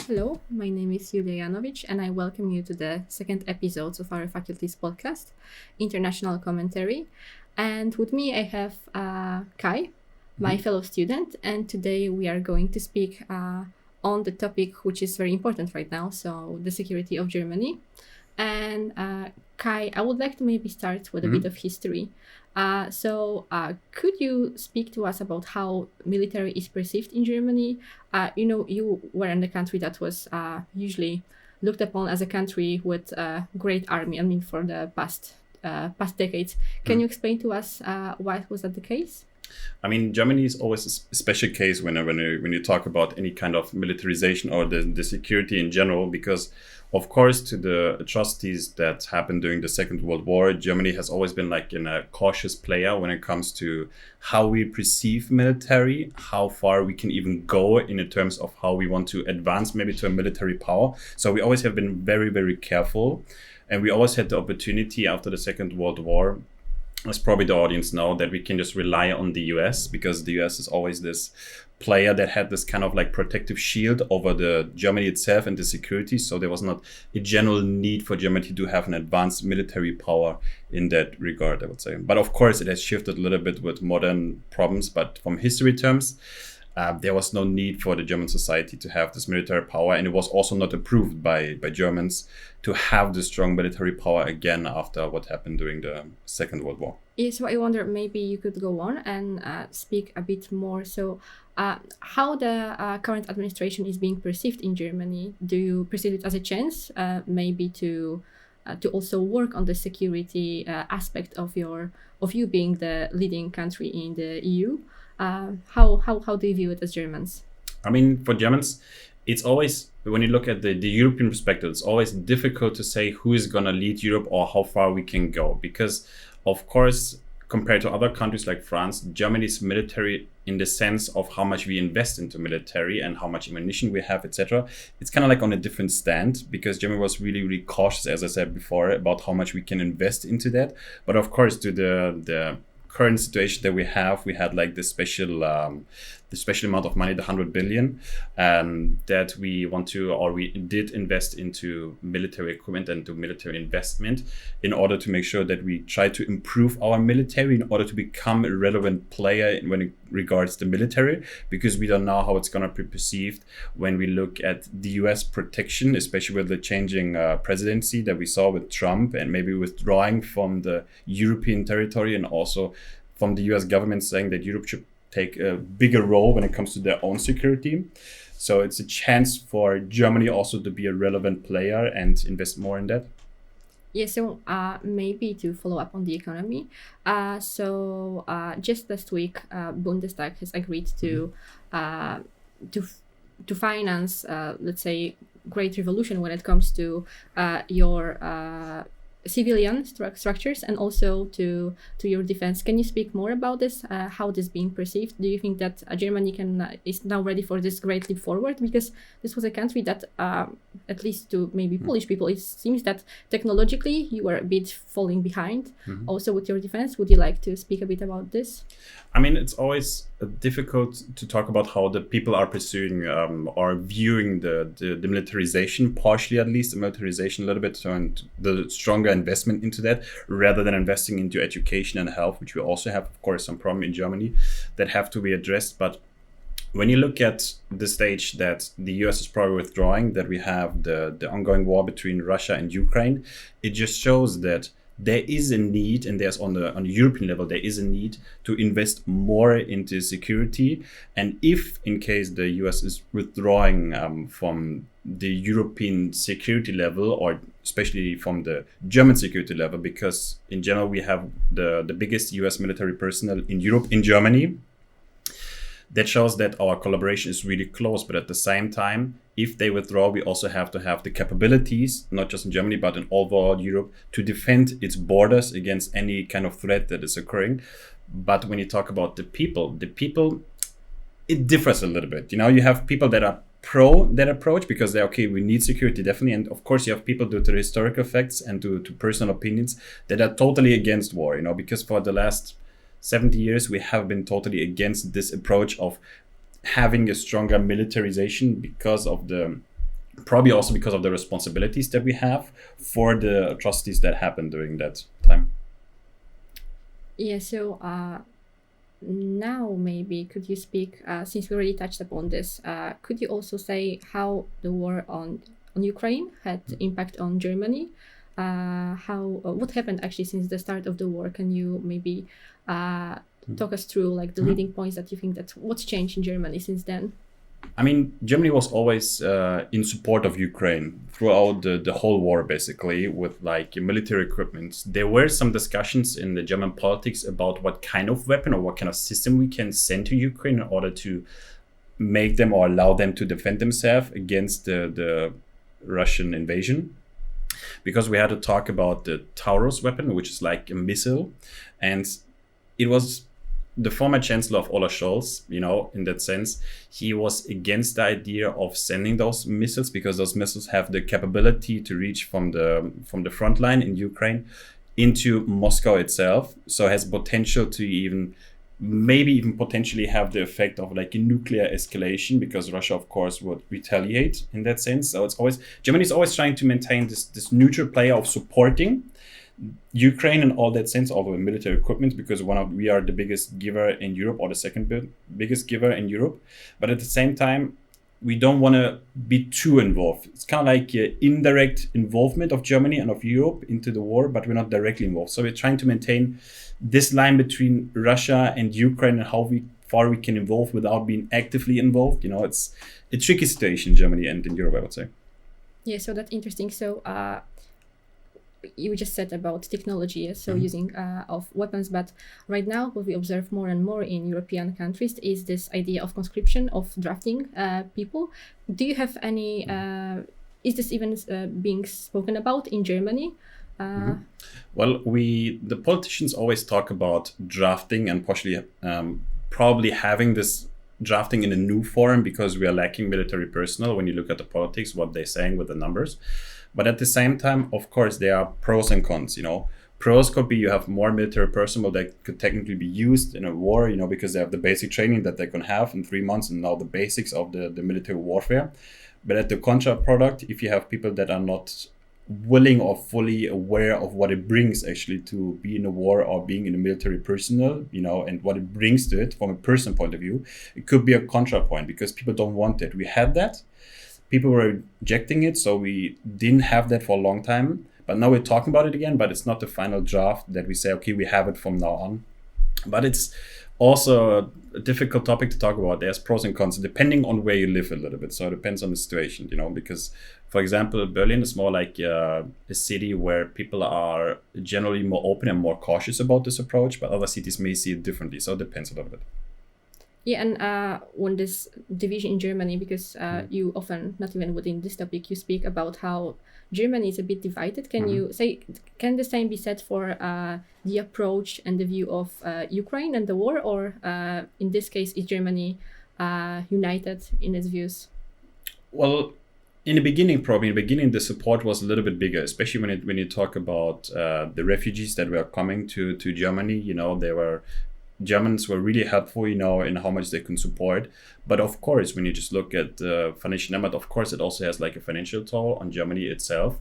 Hello, my name is Julia Janowicz and I welcome you to the second episode of our faculty's podcast, International Commentary. And with me I have Kai, my fellow student, and today we are going to speak on the topic which is very important right now, so the security of Germany. And Kai, I would like to maybe start with a bit of history. Could you speak to us about how military is perceived in Germany? You were in a country that was usually looked upon as a country with a great army. I mean, for the past decades. Can you explain to us why was that the case? I mean, Germany is always a special case when you talk about any kind of militarization or the security in general, because of course, to the atrocities that happened during the Second World War, Germany has always been like a cautious player when it comes to how we perceive military, how far we can even go in terms of how we want to advance maybe to a military power. So we always have been very, very careful. And we always had the opportunity after the Second World War, as probably the audience know, that we can just rely on the US, because the US is always this player that had this kind of like protective shield over the Germany itself and the security. So there was not a general need for Germany to have an advanced military power in that regard, I would say. But of course, it has shifted a little bit with modern problems. But from history terms, there was no need for the German society to have this military power. And it was also not approved by Germans to have this strong military power again after what happened during the Second World War. Yeah, so I wonder, maybe you could go on and speak a bit more. So how the current administration is being perceived in Germany? Do you perceive it as a chance maybe to also work on the security aspect of you being the leading country in the EU? How do you view it as Germans? I mean, for Germans, it's always, when you look at the European perspective, it's always difficult to say who is going to lead Europe or how far we can go. Because, of course, compared to other countries like France, Germany's military, in the sense of how much we invest into military and how much ammunition we have, etc., it's kind of like on a different stand, because Germany was really, really cautious, as I said before, about how much we can invest into that. But of course, to the current situation that we had like the special amount of money, the 100 billion, that we did invest into military equipment and to military investment in order to make sure that we try to improve our military in order to become a relevant player when it regards the military, because we don't know how it's going to be perceived when we look at the US protection, especially with the changing presidency that we saw with Trump and maybe withdrawing from the European territory, and also from the US government saying that Europe should take a bigger role when it comes to their own security. So it's a chance for Germany also to be a relevant player and invest more in that. Yeah, so maybe to follow up on the economy. Just last week, Bundestag has agreed to finance, let's say, great revolution when it comes to your civilian structures and also to your defense. Can you speak more about this? How this being perceived? Do you think that Germany is now ready for this great leap forward? Because this was a country that, at least to maybe Polish people, it seems that technologically you were a bit falling behind. Also with your defense, would you like to speak a bit about this? I mean, it's always difficult to talk about how the people are pursuing or viewing the militarization, partially at least, the militarization a little bit, and the stronger investment into that, rather than investing into education and health, which we also have, of course, some problem in Germany that have to be addressed. But when you look at the stage that the US is probably withdrawing, that we have the ongoing war between Russia and Ukraine, it just shows that there is a need, and there's on the European level, there is a need to invest more into security. And if in case the US is withdrawing from the European security level, or especially from the German security level, because in general we have the biggest US military personnel in Europe, in Germany, that shows that our collaboration is really close. But at the same time, if they withdraw, we also have to have the capabilities, not just in Germany, but in overall Europe, to defend its borders against any kind of threat that is occurring. But when you talk about the people, it differs a little bit. You have people that are pro that approach because they're okay, we need security, definitely. And of course, you have people due to the historical facts and to personal opinions that are totally against war, because for the last 70 years, we have been totally against this approach of having a stronger militarization because of the probably also because of the responsibilities that we have for the atrocities that happened during that time. Yeah, so now maybe could you speak, since we already touched upon this, could you also say how the war on Ukraine had impact on Germany? What happened actually since the start of the war? Can you maybe talk us through like the leading points that you think that what's changed in Germany since then? I mean, Germany was always in support of Ukraine throughout the whole war, basically, with like military equipment. There were some discussions in the German politics about what kind of weapon or what kind of system we can send to Ukraine in order to make them or allow them to defend themselves against the Russian invasion. Because we had to talk about the Taurus weapon, which is like a missile. And it was the former chancellor of Olaf Scholz, in that sense, he was against the idea of sending those missiles because those missiles have the capability to reach from the front line in Ukraine into Moscow itself. So it has potential to maybe even potentially have the effect of like a nuclear escalation, because Russia, of course, would retaliate in that sense. So Germany is always trying to maintain this neutral player of supporting Ukraine in all that sense, although in military equipment, because we are the biggest giver in Europe, or the second biggest giver in Europe. But at the same time, we don't want to be too involved. It's kind of like indirect involvement of Germany and of Europe into the war, but we're not directly involved. So we're trying to maintain this line between Russia and Ukraine and how far we can involve without being actively involved. It's a tricky situation in Germany and in Europe, I would say. Yeah, so that's interesting. So you just said about technology, so using of weapons, but right now what we observe more and more in European countries is this idea of conscription, of drafting people. Do you have any, is this even being spoken about in Germany? Well, the politicians always talk about drafting and partially probably having this drafting in a new form because we are lacking military personnel when you look at the politics, what they're saying with the numbers. But at the same time, of course, there are pros and cons. Pros could be you have more military personnel that could technically be used in a war, because they have the basic training that they can have in 3 months and know the basics of the military warfare. But at the contra product, if you have people that are not willing or fully aware of what it brings actually to be in a war or being in a military personnel, and what it brings to it from a personal point of view, it could be a contra point because people don't want it. We had that. People were rejecting it, so we didn't have that for a long time. But now we're talking about it again, but it's not the final draft that we say, okay, we have it from now on. But it's also a difficult topic to talk about. There's pros and cons, depending on where you live a little bit. So it depends on the situation, because, for example, Berlin is more like a city where people are generally more open and more cautious about this approach, but other cities may see it differently. So it depends a little bit. Yeah, and on this division in Germany, because you often, not even within this topic, you speak about how Germany is a bit divided. Can you say, can the same be said for the approach and the view of Ukraine and the war, or in this case, is Germany united in its views? Well, in the beginning, the support was a little bit bigger, especially when you talk about the refugees that were coming to Germany. Germans were really helpful, in how much they can support. But of course, when you just look at the financial number, of course, it also has like a financial toll on Germany itself.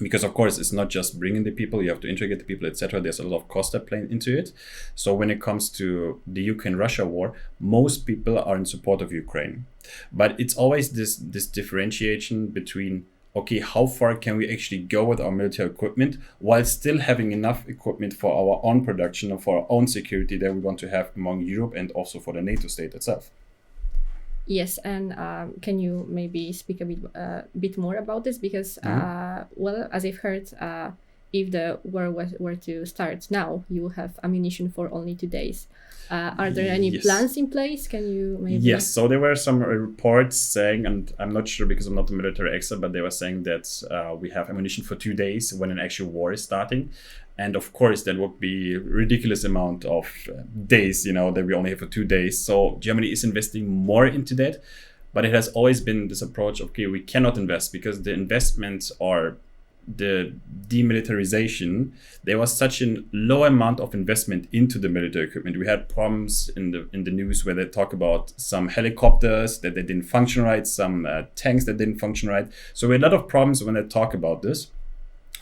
Because of course, it's not just bringing the people, you have to integrate the people, etc. There's a lot of cost that play into it. So when it comes to the Ukraine-Russia war, most people are in support of Ukraine. But it's always this differentiation between, okay, how far can we actually go with our military equipment while still having enough equipment for our own production and for our own security that we want to have among Europe and also for the NATO state itself? Yes, and can you maybe speak a bit more about this? Because, well, as I've heard, if the war were to start now, you have ammunition for only 2 days. Are there any plans in place? Can you maybe... Yes, so there were some reports saying, and I'm not sure because I'm not a military expert, but they were saying that we have ammunition for 2 days when an actual war is starting. And of course, that would be a ridiculous amount of days, that we only have for 2 days. So Germany is investing more into that. But it has always been this approach, okay, we cannot invest because the investments are the demilitarization, there was such a low amount of investment into the military equipment. We had problems in the news where they talk about some helicopters that they didn't function right, some tanks that didn't function right. So we had a lot of problems when they talk about this.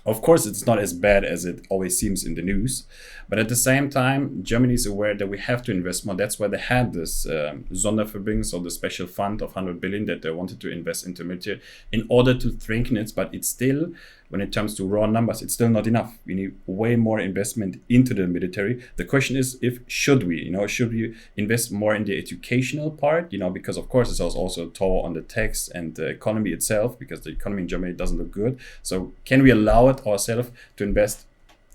Of course, it's not as bad as it always seems in the news, but at the same time, Germany is aware that we have to invest more. That's why they had this Sondervermögen, so the special fund of 100 billion that they wanted to invest into military in order to strengthen it. But it's still, when it comes to raw numbers, it's still not enough. We need way more investment into the military. The question is, should we invest more in the educational part? Because of course, it's also a toll on the tax and the economy itself, because the economy in Germany doesn't look good. So can we allow it ourselves to invest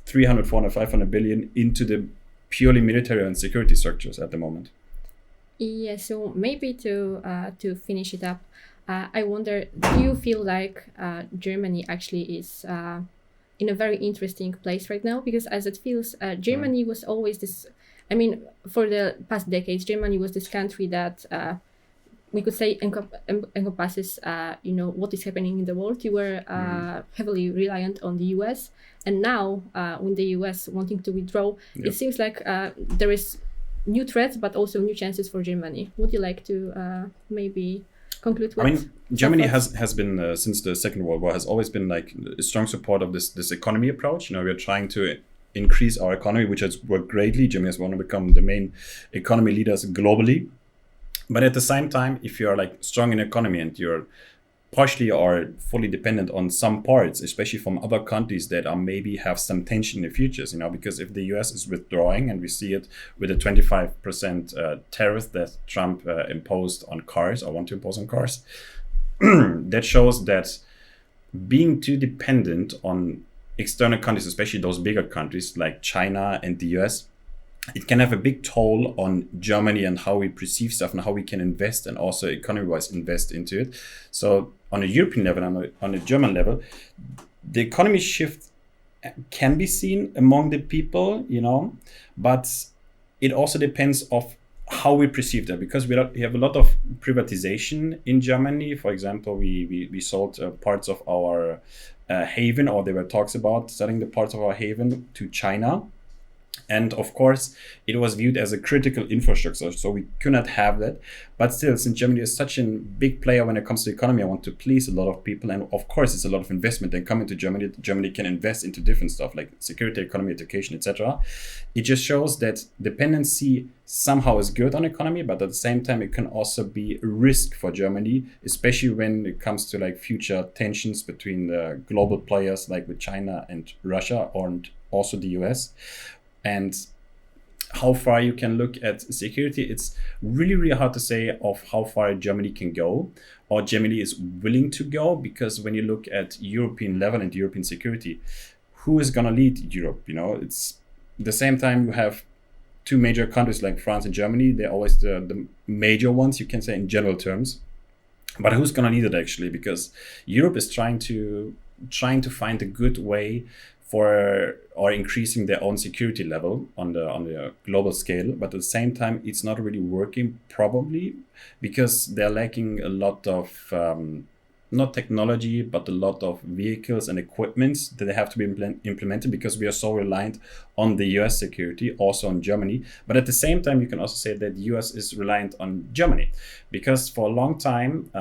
300, 400, 500 billion into the purely military and security structures at the moment? Yeah, so maybe to finish it up, I wonder, do you feel like Germany actually is in a very interesting place right now? Because as it feels, Germany was always this, for the past decades, Germany was this country that we could say encompasses, what is happening in the world. You were heavily reliant on the US. And now, with the US wanting to withdraw, it seems like there is new threats, but also new chances for Germany. Would you like to maybe conclude with? Germany has been, since the Second World War, has always been like a strong support of this economy approach. We're trying to increase our economy, which has worked greatly. Germany has want to become the main economy leaders globally. But at the same time, if you're like strong in economy and you're partially or fully dependent on some parts, especially from other countries that are maybe have some tension in the futures, because if the US is withdrawing, and we see it with the 25% tariff that Trump imposed on cars, or want to impose on cars, that shows that being too dependent on external countries, especially those bigger countries like China and the US, it can have a big toll on Germany and how we perceive stuff and how we can invest, and also economy-wise invest into it. So on a European level and on a German level, the economy shift can be seen among the people, but it also depends of how we perceive that, because we have a lot of privatization in Germany. For example, we sold parts of our haven, or there were talks about selling the parts of our haven to China. And of course, it was viewed as a critical infrastructure, so we could not have that. But still, since Germany is such a big player when it comes to economy, I want to please a lot of people. And of course, it's a lot of investment that come into Germany. Germany can invest into different stuff like security, economy, education, etc. It just shows that dependency somehow is good on economy, but at the same time, it can also be a risk for Germany, especially when it comes to like future tensions between the global players like with China and Russia, and also the US. And how far you can look at security, it's really, really hard to say of how far Germany can go, or Germany is willing to go, because when you look at European level and European security, who is going to lead Europe? It's the same time you have two major countries like France and Germany. They're always the major ones, you can say in general terms. But who's going to lead it actually? Because Europe is trying to find a good way for or increasing their own security level on the global scale, but at the same time it's not really working, probably because they're lacking a lot of not technology, but a lot of vehicles and equipment that they have to be implemented, because we are so reliant on the US security, also on Germany. But at the same time, you can also say that the US is reliant on Germany, because for a long time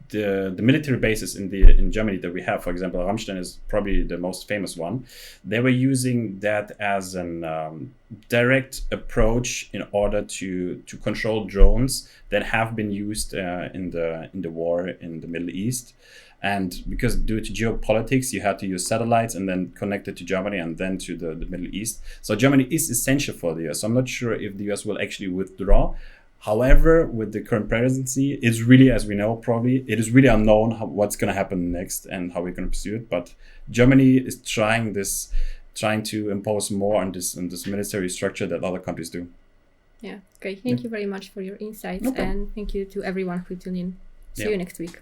the military bases in Germany that we have, for example, Ramstein is probably the most famous one. They were using that as an direct approach in order to control drones that have been used in the war in the Middle East. And because due to geopolitics, you had to use satellites and then connect it to Germany and then to the Middle East. So Germany is essential for the US. So I'm not sure if the US will actually withdraw. However, with the current presidency, it's really, as we know, probably, it is really unknown what's going to happen next and how we're going to pursue it. But Germany is trying to impose more on this military structure that other countries do. Yeah, okay. Thank you very much for your insights, and thank you to everyone who tuned in. See you next week.